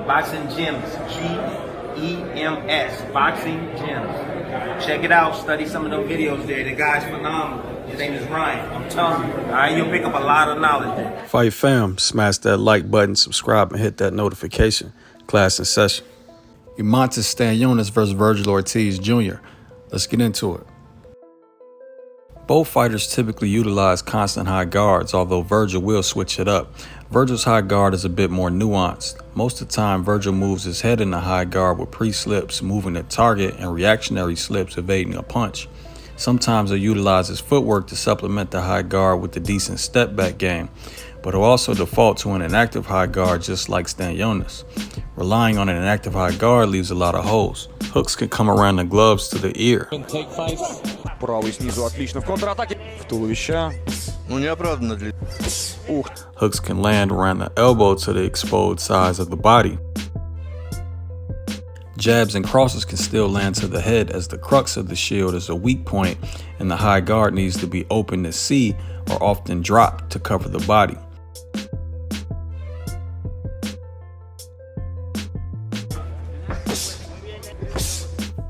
Boxing Gyms, G-E-M-S, Boxing Gyms. Check it out, study some of those videos there. The guy's phenomenal. His name is Ryan. I'm telling you, all right, you'll pick up a lot of knowledge there. Fight fam, smash that like button, subscribe, and hit that notification. Class in session. Imantas Stanionis versus Virgil Ortiz Jr. Let's get into it. Both fighters typically utilize constant high guards, although Virgil will switch it up. Virgil's high guard is a bit more nuanced. Most of the time, Virgil moves his head in the high guard with pre-slips, moving the target, and reactionary slips, evading a punch. Sometimes he'll utilize his footwork to supplement the high guard with a decent step back game, but he'll also default to an inactive high guard just like Stanionis. Relying on an inactive high guard leaves a lot of holes. Hooks can come around the gloves to the ear. Правый снизу отлично в контратаке. В туловище. Ну неоправданно для... Hooks can land around the elbow to the exposed sides of the body. Jabs and crosses can still land to the head, as the crux of the shield is a weak point and the high guard needs to be open to see or often dropped to cover the body.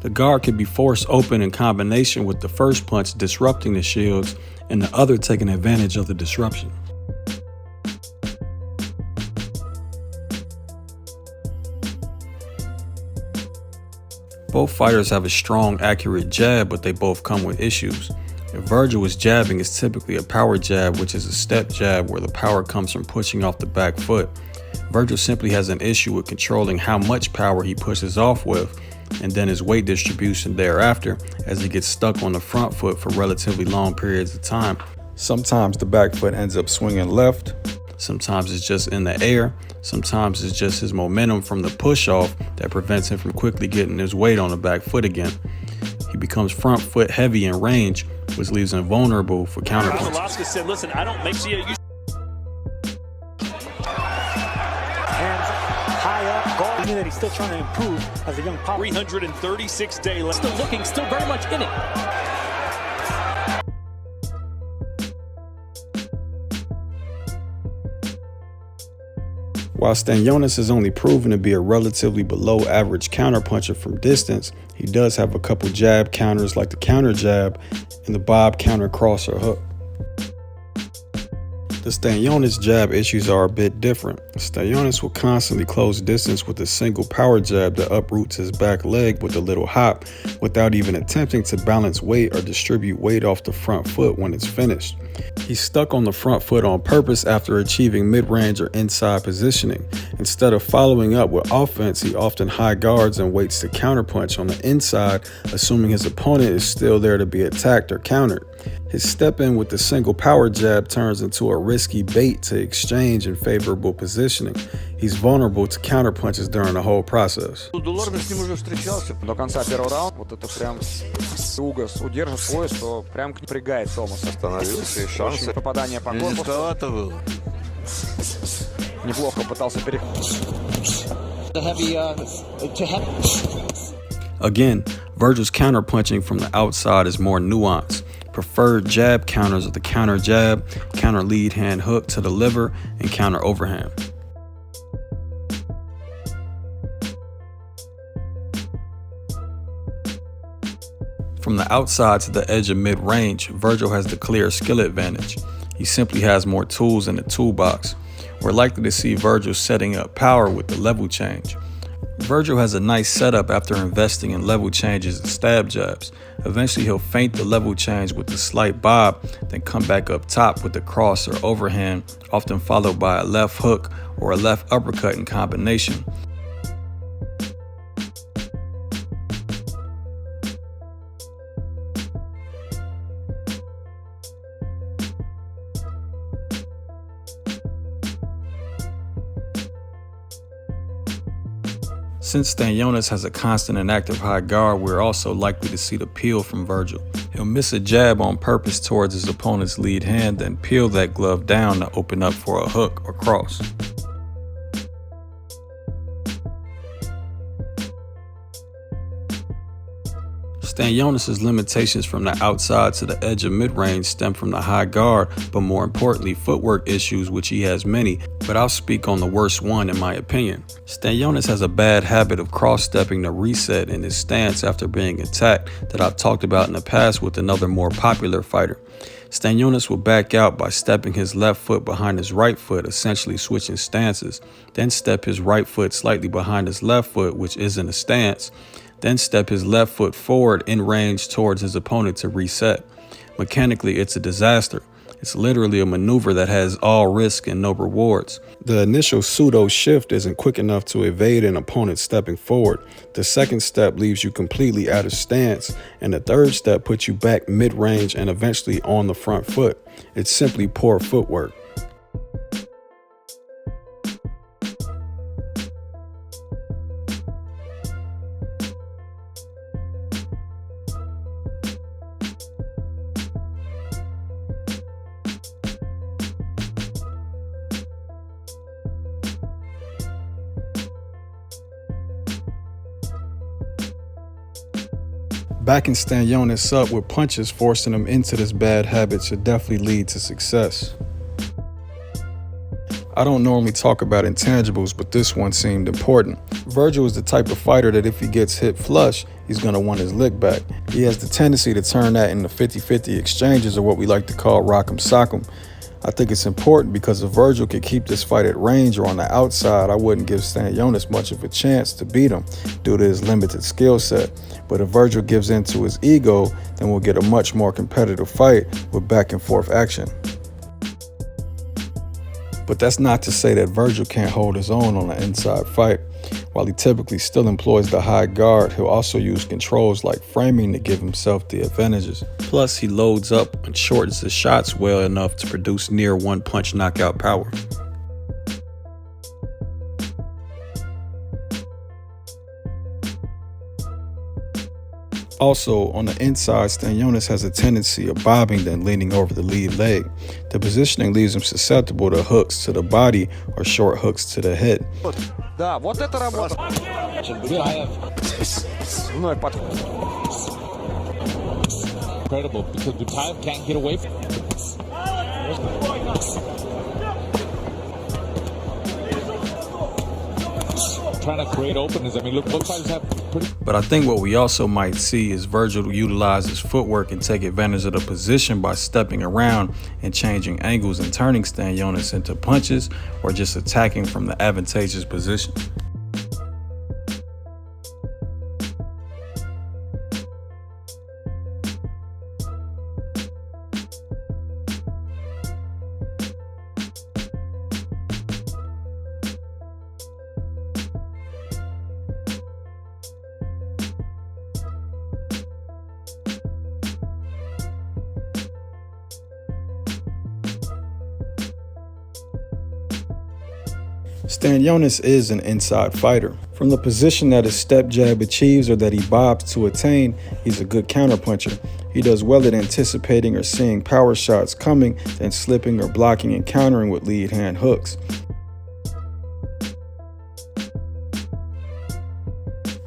The guard can be forced open in combination with the first punch disrupting the shields and the other taking advantage of the disruption. Both fighters have a strong, accurate jab, but they both come with issues. If Virgil is jabbing, it's typically a power jab, which is a step jab where the power comes from pushing off the back foot. Virgil simply has an issue with controlling how much power he pushes off with, and then his weight distribution thereafter, as he gets stuck on the front foot for relatively long periods of time. Sometimes the back foot ends up swinging left, sometimes it's just in the air, sometimes it's just his momentum from the push off that prevents him from quickly getting his weight on the back foot again. He becomes front foot heavy in range, which leaves him vulnerable for counterpunches. Alaska said, listen, I don't make you. Hands high up, goal. I mean that he's still trying to improve as a young pop. 336 day left. Still looking, still very much in it. While Stanionis is only proven to be a relatively below average counterpuncher from distance, he does have a couple jab counters like the counter jab and the bob counter cross or hook. The Stanionis jab issues are a bit different. Stanionis will constantly close distance with a single power jab that uproots his back leg with a little hop without even attempting to balance weight or distribute weight off the front foot when it's finished. He's stuck on the front foot on purpose after achieving mid-range or inside positioning. Instead of following up with offense, he often high guards and waits to counterpunch on the inside, assuming his opponent is still there to be attacked or countered. His step in with the single power jab turns into a risky bait to exchange in favorable positioning. He's vulnerable to counterpunches during the whole process. Долларный с ним уже встречался. До конца первого раунда вот это прям Угас удержит пояс, то прям напрягает Томаса. Остановился и шансы. Попадание по корпусу. Низковато было. Неплохо пытался Again, Virgil's counterpunching from the outside is more nuanced. Preferred jab counters are the counter jab, counter lead hand hook to the liver, and counter overhand. From the outside to the edge of mid-range, Virgil has the clear skill advantage. He simply has more tools in the toolbox. We're likely to see Virgil setting up power with the level change. Virgil has a nice setup after investing in level changes and stab jabs. Eventually he'll feint the level change with the slight bob, then come back up top with the cross or overhand, often followed by a left hook or a left uppercut in combination. Since Stanionis has a constant and active high guard, we're also likely to see the peel from Virgil. He'll miss a jab on purpose towards his opponent's lead hand, then peel that glove down to open up for a hook or cross. Stanionis' limitations from the outside to the edge of mid-range stem from the high guard, but more importantly, footwork issues, which he has many, but I'll speak on the worst one in my opinion. Stanionis has a bad habit of cross-stepping the reset in his stance after being attacked that I've talked about in the past with another more popular fighter. Stanionis will back out by stepping his left foot behind his right foot, essentially switching stances, then step his right foot slightly behind his left foot, which isn't a stance, then step his left foot forward in range towards his opponent to reset. Mechanically, it's a disaster. It's literally a maneuver that has all risk and no rewards. The initial pseudo shift isn't quick enough to evade an opponent stepping forward. The second step leaves you completely out of stance, and the third step puts you back mid-range and eventually on the front foot. It's simply poor footwork. Backing Stanionis up with punches forcing him into this bad habit should definitely lead to success. I don't normally talk about intangibles, but this one seemed important. Virgil is the type of fighter that if he gets hit flush, he's going to want his lick back. He has the tendency to turn that into 50-50 exchanges, or what we like to call rock'em sock'em. I think it's important because if Virgil could keep this fight at range or on the outside, I wouldn't give Stanionis much of a chance to beat him due to his limited skill set. But if Virgil gives in to his ego, then we'll get a much more competitive fight with back and forth action. But that's not to say that Virgil can't hold his own on an inside fight. While he typically still employs the high guard, he'll also use controls like framing to give himself the advantages. Plus, he loads up and shortens his shots well enough to produce near one-punch knockout power. Also, on the inside, Stanionis has a tendency of bobbing then leaning over the lead leg. The positioning leaves him susceptible to hooks to the body or short hooks to the head. Да, вот это работа. Вновь Incredible because Butaev can't get away from it. Trying to create openness. I mean, look, both fighters have pretty. But I think what we also might see is Virgil utilize his footwork and take advantage of the position by stepping around and changing angles and turning Stanionis into punches or just attacking from the advantageous position. Stanionis is an inside fighter. From the position that his step jab achieves or that he bobs to attain, he's a good counterpuncher. He does well at anticipating or seeing power shots coming, then slipping or blocking and countering with lead hand hooks.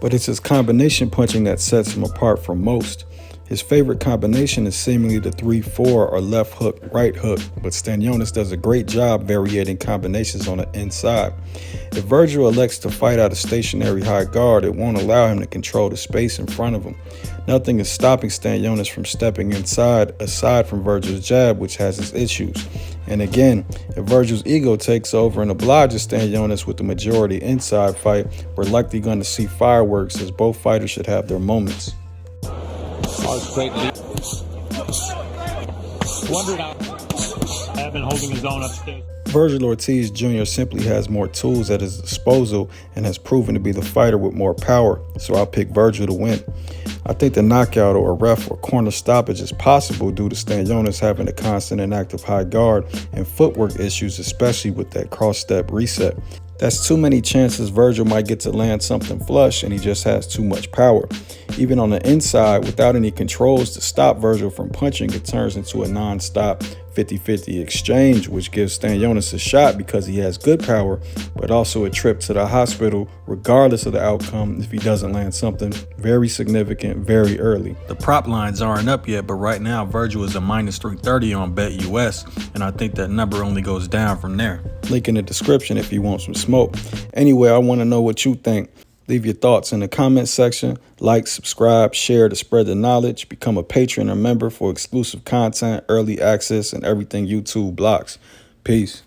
But it's his combination punching that sets him apart from most. His favorite combination is seemingly the 3-4 or left hook, right hook, but Stanionis does a great job varying combinations on the inside. If Virgil elects to fight out a stationary high guard, it won't allow him to control the space in front of him. Nothing is stopping Stanionis from stepping inside, aside from Virgil's jab, which has its issues. And again, if Virgil's ego takes over and obliges Stanionis with the majority inside fight, we're likely going to see fireworks, as both fighters should have their moments. Great lead. Wondered how. I've been holding his own upstairs. Virgil Ortiz Jr. simply has more tools at his disposal and has proven to be the fighter with more power, so I'll pick Virgil to win. I think the knockout or a ref or corner stoppage is possible due to Stanionis having a constant and active high guard and footwork issues, especially with that cross-step reset. That's too many chances Virgil might get to land something flush and he just has too much power. Even on the inside, without any controls to stop Virgil from punching, it turns into a non-stop 50-50 exchange, which gives Stanionis a shot because he has good power, but also a trip to the hospital regardless of the outcome if he doesn't land something very significant very early. The prop lines aren't up yet, but right now Virgil is a -330 on BetUS, and I think that number only goes down from there. Link in the description if you want some smoke. Anyway, I want to know what you think. Leave your thoughts in the comment section. Like, subscribe, share to spread the knowledge. Become a patron or member for exclusive content, early access, and everything YouTube blocks. Peace.